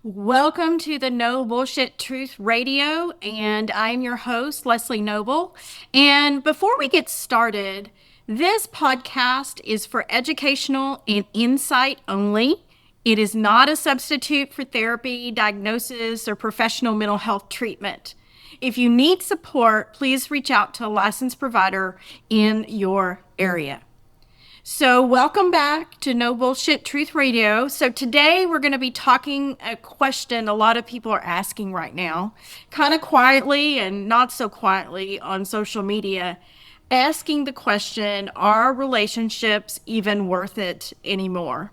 Welcome to the No Bullshit Truth Radio, and I'm your host, Leslie Noble. And before we get started, this podcast is for educational and insight only. It is not a substitute for therapy, diagnosis, or professional mental health treatment. If you need support, please reach out to a licensed provider in your area. So, welcome back to No Bullshit Truth Radio. So, today we're going to be talking a question a lot of people are asking right now, kind of quietly and not so quietly on social media, asking the question, are relationships even worth it anymore?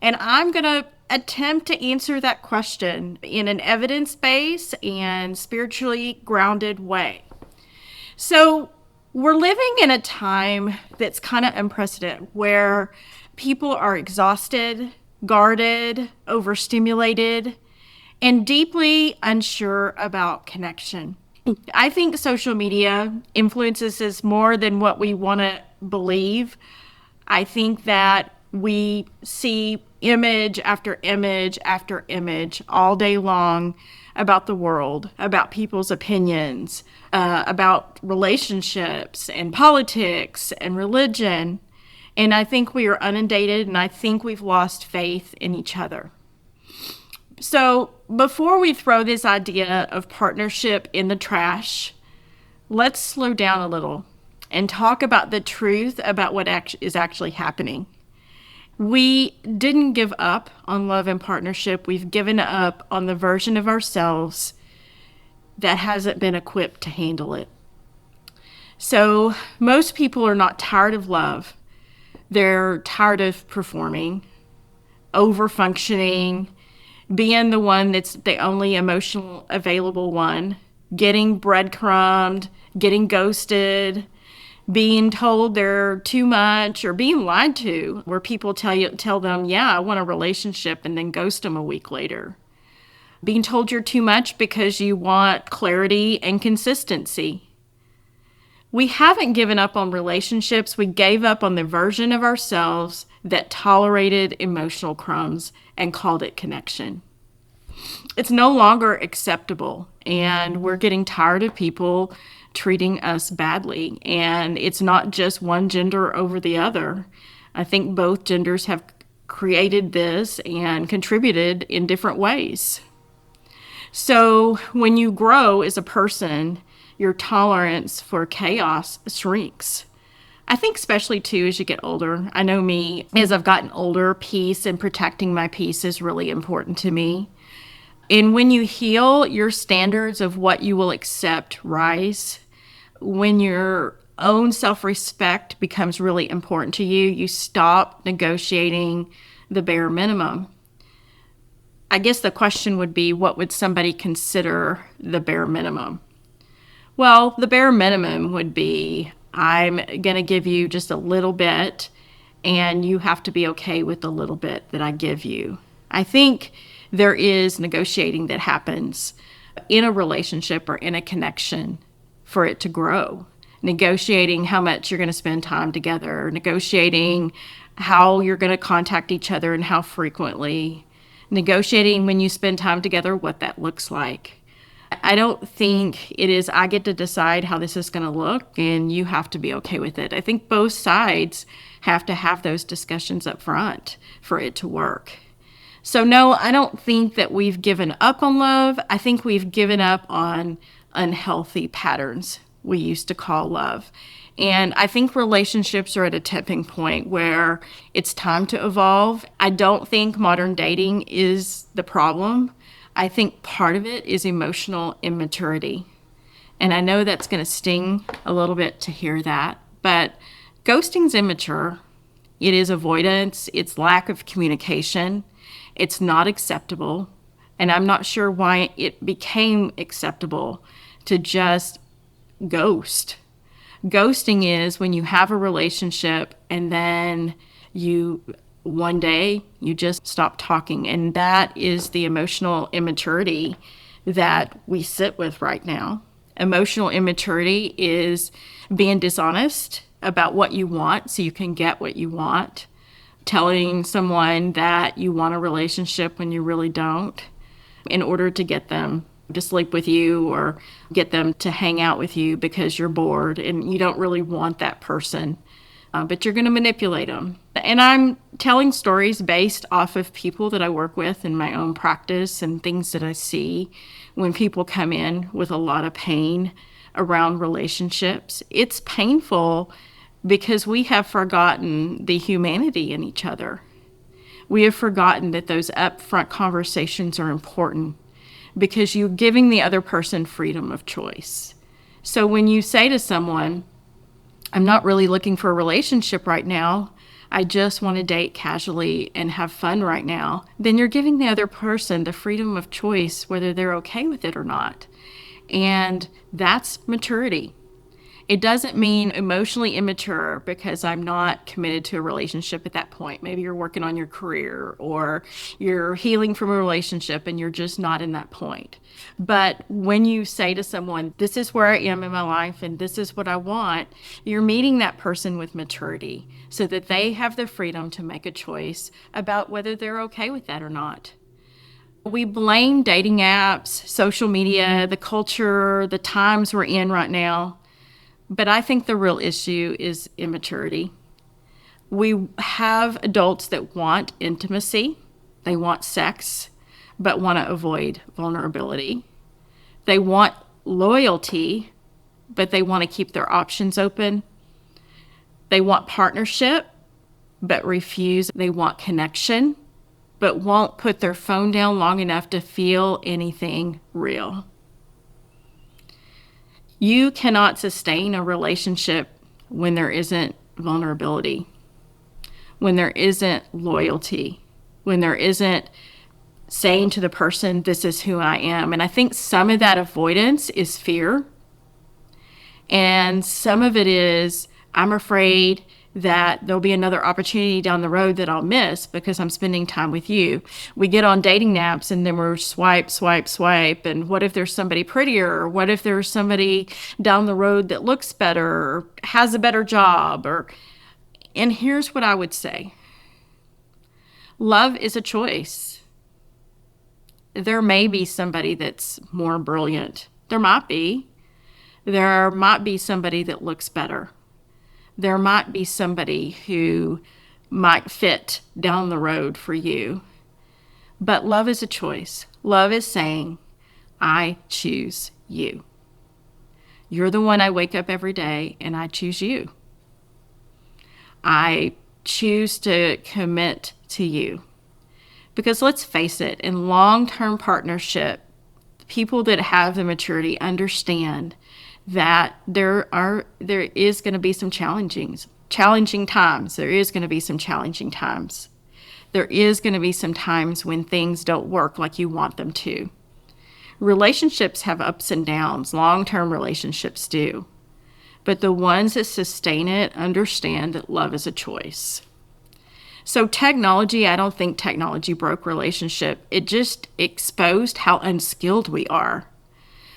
And I'm going to attempt to answer that question in an evidence-based and spiritually grounded way. So, we're living in a time that's kind of unprecedented where people are exhausted, guarded, overstimulated, and deeply unsure about connection. I think social media influences us more than what we want to believe. I think that we see image after image after image all day long about the world, about people's opinions, about relationships and politics and religion. And I think we are inundated, and I think we've lost faith in each other. So before we throw this idea of partnership in the trash, let's slow down a little and talk about the truth about what is actually happening. We didn't give up on love and partnership. We've given up on the version of ourselves that hasn't been equipped to handle it. So most people are not tired of love. They're tired of performing, over-functioning, being the one that's the only emotional available one, getting breadcrumbed, getting ghosted, being told they're too much, or being lied to, where people tell them, yeah, I want a relationship, and then ghost them a week later. Being told you're too much because you want clarity and consistency. We haven't given up on relationships. We gave up on the version of ourselves that tolerated emotional crumbs and called it connection. It's no longer acceptable, and we're getting tired of people treating us badly. And it's not just one gender over the other. I think both genders have created this and contributed in different ways. So when you grow as a person, your tolerance for chaos shrinks. I think especially too as you get older. I know me, as I've gotten older, peace and protecting my peace is really important to me. And when you heal, your standards of what you will accept rise. When your own self-respect becomes really important to you, you stop negotiating the bare minimum. I guess the question would be, what would somebody consider the bare minimum? Well, the bare minimum would be, I'm going to give you just a little bit, and you have to be okay with the little bit that I give you. I think there is negotiating that happens in a relationship or in a connection for it to grow. Negotiating how much you're going to spend time together, negotiating how you're going to contact each other and how frequently, negotiating when you spend time together what that looks like. I don't think it is, I get to decide how this is going to look and you have to be okay with it. I think both sides have to have those discussions up front for it to work. So no, I don't think that we've given up on love. I think we've given up on unhealthy patterns we used to call love. And I think relationships are at a tipping point where it's time to evolve. I don't think modern dating is the problem. I think part of it is emotional immaturity. And I know that's going to sting a little bit to hear that, but ghosting's immature. It is avoidance. It's lack of communication. It's not acceptable. And I'm not sure why it became acceptable to just ghost. Ghosting is when you have a relationship and then one day you just stop talking. And that is the emotional immaturity that we sit with right now. Emotional immaturity is being dishonest about what you want so you can get what you want. Telling someone that you want a relationship when you really don't. in order to get them to sleep with you or get them to hang out with you because you're bored and you don't really want that person. But you're going to manipulate them. And I'm telling stories based off of people that I work with in my own practice and things that I see when people come in with a lot of pain around relationships. It's painful because we have forgotten the humanity in each other. We have forgotten that those upfront conversations are important because you're giving the other person freedom of choice. So when you say to someone, I'm not really looking for a relationship right now, I just want to date casually and have fun right now, then you're giving the other person the freedom of choice whether they're okay with it or not. And that's maturity. It doesn't mean emotionally immature because I'm not committed to a relationship at that point. Maybe you're working on your career or you're healing from a relationship and you're just not in that point. But when you say to someone, this is where I am in my life and this is what I want, you're meeting that person with maturity so that they have the freedom to make a choice about whether they're okay with that or not. We blame dating apps, social media, the culture, the times we're in right now. But I think the real issue is immaturity. We have adults that want intimacy, they want sex, but want to avoid vulnerability. They want loyalty, but they want to keep their options open. They want partnership, but refuse. They want connection, but won't put their phone down long enough to feel anything real. You cannot sustain a relationship when there isn't vulnerability, when there isn't loyalty, when there isn't saying to the person, this is who I am. And I think some of that avoidance is fear. And some of it is, I'm afraid that there'll be another opportunity down the road that I'll miss because I'm spending time with you. We get on dating apps and then we're swipe, swipe, swipe. And what if there's somebody prettier? Or what if there's somebody down the road that looks better or has a better job? And here's what I would say. Love is a choice. There may be somebody that's more brilliant. There might be. There might be somebody that looks better. There might be somebody who might fit down the road for you. But love is a choice. Love is saying, I choose you. You're the one I wake up every day and I choose you. I choose to commit to you. Because let's face it, in long-term partnership, people that have the maturity understand that there is going to be some challenging times. There is going to be some challenging times. There is going to be some times when things don't work like you want them to. Relationships have ups and downs. Long-term relationships do. But the ones that sustain it understand that love is a choice. So technology, I don't think technology broke relationship. It just exposed how unskilled we are.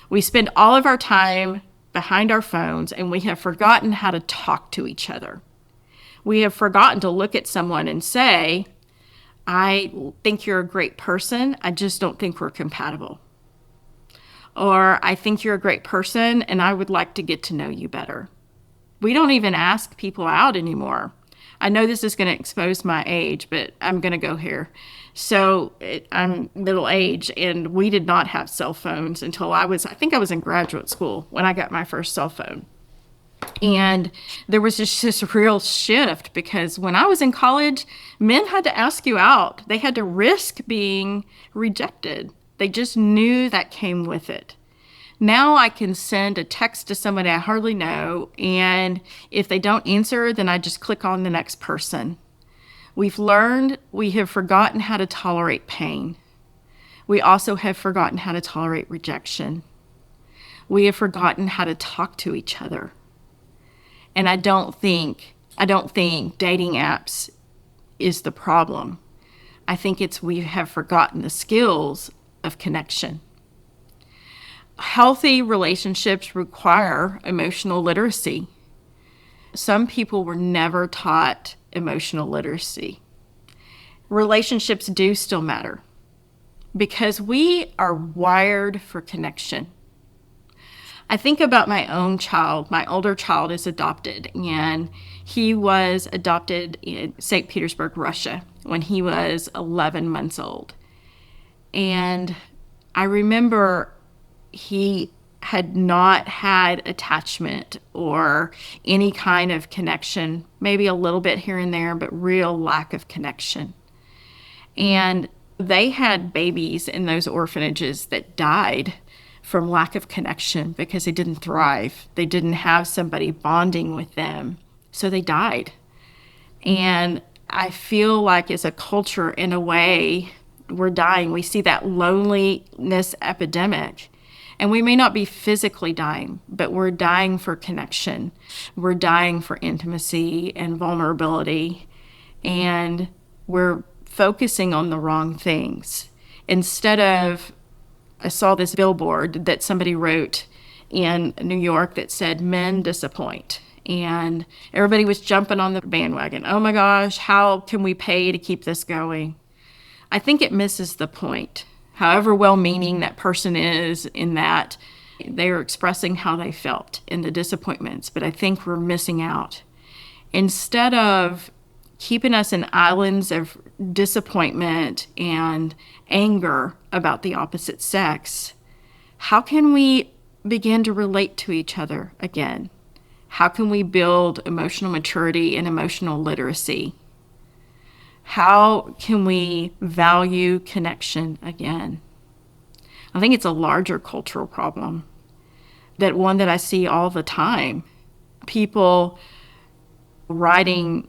We spend all of our time behind our phones, and we have forgotten how to talk to each other. We have forgotten to look at someone and say, I think you're a great person, I just don't think we're compatible. Or I think you're a great person, and I would like to get to know you better. We don't even ask people out anymore. I know this is going to expose my age, but I'm going to go here. So I'm middle age, and we did not have cell phones until I think I was in graduate school when I got my first cell phone. And there was just this real shift because when I was in college, men had to ask you out. They had to risk being rejected. They just knew that came with it. Now I can send a text to somebody I hardly know, and if they don't answer, then I just click on the next person. We have forgotten how to tolerate pain. We also have forgotten how to tolerate rejection. We have forgotten how to talk to each other. And I don't think dating apps is the problem. I think we have forgotten the skills of connection. Healthy relationships require emotional literacy. Some people were never taught emotional literacy. Relationships do still matter, because we are wired for connection. I think about my own child. My older child is adopted, and he was adopted in St. Petersburg, Russia, when he was 11 months old. And I remember he had not had attachment or any kind of connection, maybe a little bit here and there, but real lack of connection. And they had babies in those orphanages that died from lack of connection because they didn't thrive. They didn't have somebody bonding with them. So they died. And I feel like as a culture, in a way, we're dying. We see that loneliness epidemic. And we may not be physically dying, but we're dying for connection. We're dying for intimacy and vulnerability. And we're focusing on the wrong things. Instead of, I saw this billboard that somebody wrote in New York that said, "Men disappoint." And everybody was jumping on the bandwagon. Oh my gosh, how can we pay to keep this going? I think it misses the point. However well-meaning that person is, in that they are expressing how they felt in the disappointments, but I think we're missing out. Instead of keeping us in islands of disappointment and anger about the opposite sex, how can we begin to relate to each other again? How can we build emotional maturity and emotional literacy? How can we value connection again? I think it's a larger cultural problem, that one that I see all the time. People writing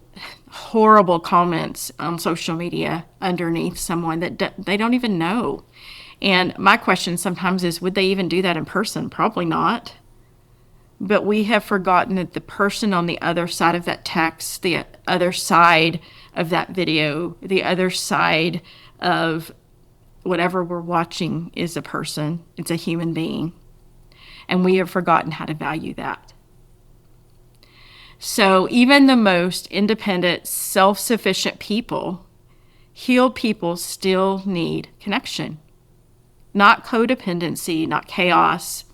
horrible comments on social media underneath someone that they don't even know. And my question sometimes is, would they even do that in person? Probably not. But we have forgotten that the person on the other side of that text, the other side of that video, the other side of whatever we're watching is a person. It's a human being. And we have forgotten how to value that. So even the most independent, self-sufficient people, healed people, still need connection. Not codependency, not chaos,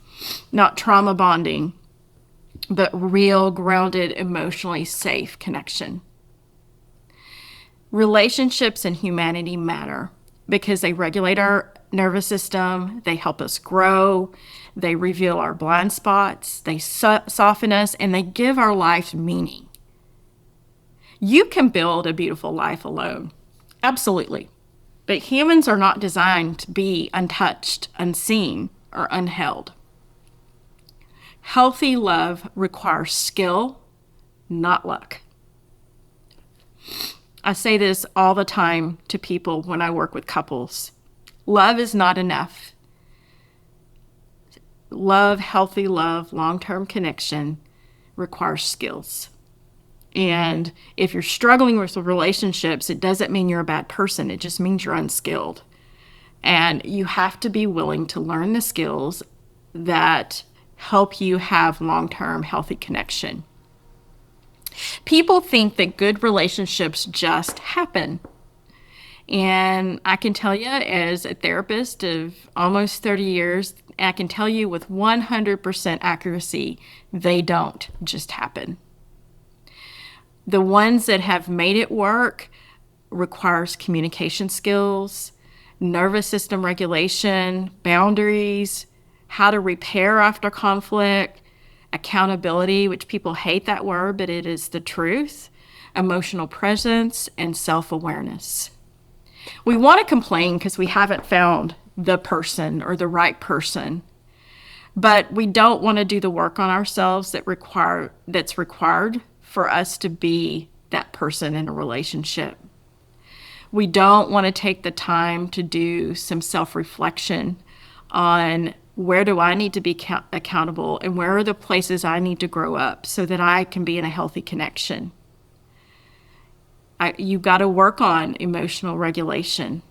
not trauma bonding, but real, grounded, emotionally safe connection. Relationships and humanity matter because they regulate our nervous system, they help us grow, they reveal our blind spots, they soften us, and they give our life meaning. You can build a beautiful life alone, absolutely. But humans are not designed to be untouched, unseen, or unheld. Healthy love requires skill, not luck. I say this all the time to people when I work with couples. Love is not enough. Love, healthy love, long-term connection requires skills. And if you're struggling with relationships, it doesn't mean you're a bad person. It just means you're unskilled. And you have to be willing to learn the skills that help you have long-term healthy connection. People think that good relationships just happen. And I can tell you, as a therapist of almost 30 years, I can tell you with 100% accuracy, they don't just happen. The ones that have made it work requires communication skills, nervous system regulation, boundaries, how to repair after conflict, accountability, which people hate that word, but it is the truth, emotional presence, and self-awareness. We want to complain because we haven't found the person or the right person, but we don't want to do the work on ourselves that's required for us to be that person in a relationship. We don't want to take the time to do some self-reflection on where do I need to be accountable and where are the places I need to grow up so that I can be in a healthy connection. You've got to work on emotional regulation.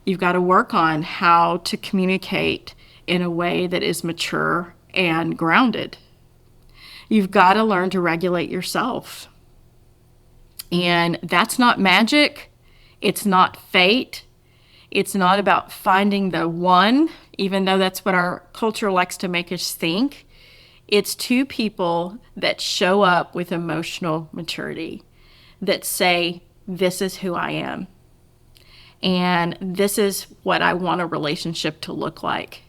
You've got to work on how to communicate in a way that is mature and grounded. You've got to learn to regulate yourself. And that's not magic. It's not fate. It's not about finding the one, even though that's what our culture likes to make us think. It's two people that show up with emotional maturity, that say, this is who I am, and this is what I want a relationship to look like.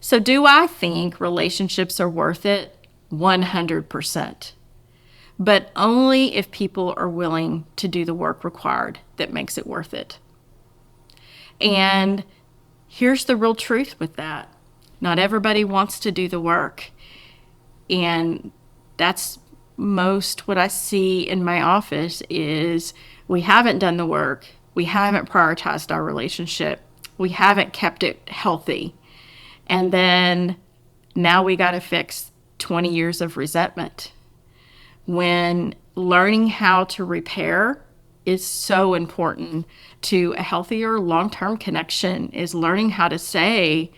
So do I think relationships are worth it? 100%. But only if people are willing to do the work required that makes it worth it. And here's the real truth with that. Not everybody wants to do the work. And that's most what I see in my office is we haven't done the work. We haven't prioritized our relationship. We haven't kept it healthy. And then now we got to fix 20 years of resentment. When learning how to repair is so important to a healthier long-term connection, is learning how to say,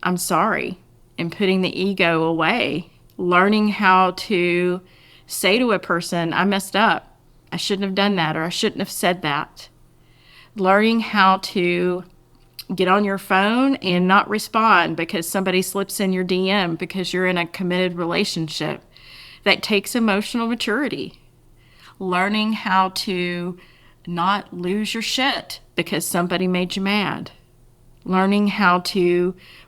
I'm sorry, and putting the ego away. Learning how to say to a person, I messed up. I shouldn't have done that, or I shouldn't have said that. Learning how to get on your phone and not respond because somebody slips in your DM because you're in a committed relationship. That takes emotional maturity. Learning how to not lose your shit because somebody made you mad. Learning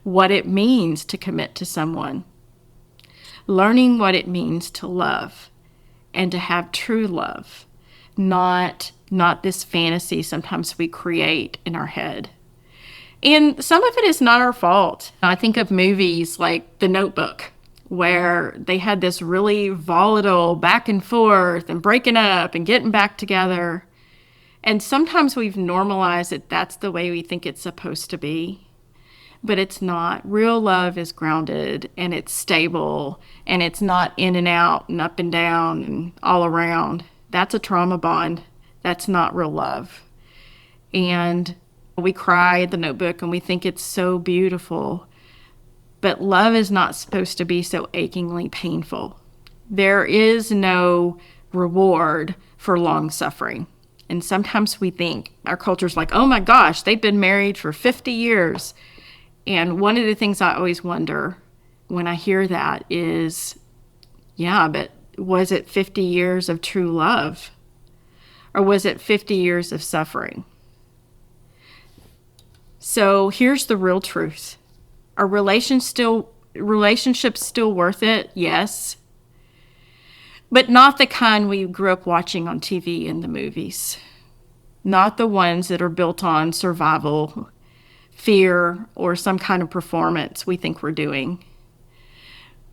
what it means to commit to someone. Learning what it means to love and to have true love, not this fantasy sometimes we create in our head. And some of it is not our fault. I think of movies like The Notebook, where they had this really volatile back and forth and breaking up and getting back together. And sometimes we've normalized it. That's the way we think it's supposed to be. But it's not. Real love is grounded and it's stable and it's not in and out and up and down and all around. That's a trauma bond. That's not real love. And we cry at The Notebook and we think it's so beautiful. But love is not supposed to be so achingly painful. There is no reward for long suffering. And sometimes we think, our culture's like, oh my gosh, they've been married for 50 years. And one of the things I always wonder when I hear that is, yeah, but was it 50 years of true love? Or was it 50 years of suffering? So here's the real truth. Are relationships still worth it? Yes. But not the kind we grew up watching on TV and the movies. Not the ones that are built on survival, fear, or some kind of performance we think we're doing.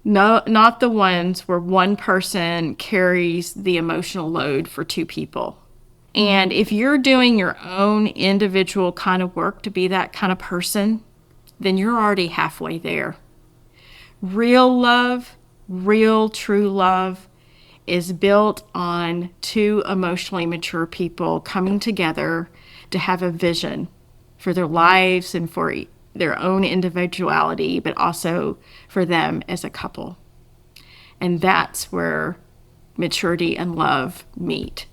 No, not the ones where one person carries the emotional load for two people. And if you're doing your own individual kind of work to be that kind of person, then you're already halfway there. Real love, real true love is built on two emotionally mature people coming together to have a vision for their lives and for their own individuality, but also for them as a couple. And that's where maturity and love meet.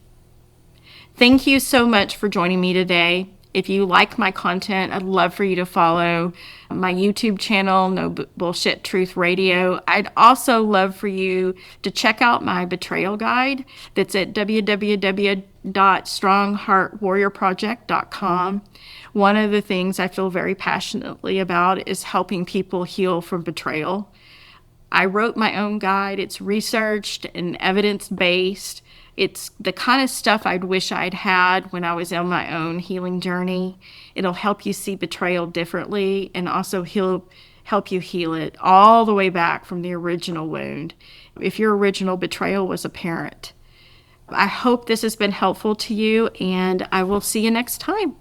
Thank you so much for joining me today. If you like my content, I'd love for you to follow my YouTube channel, No Bullshit Truth Radio. I'd also love for you to check out my betrayal guide that's at www.strongheartwarriorproject.com. One of the things I feel very passionately about is helping people heal from betrayal. I wrote my own guide. It's researched and evidence-based. It's the kind of stuff I'd wish I'd had when I was on my own healing journey. It'll help you see betrayal differently and also help you heal it all the way back from the original wound, if your original betrayal was a parent. I hope this has been helpful to you, and I will see you next time.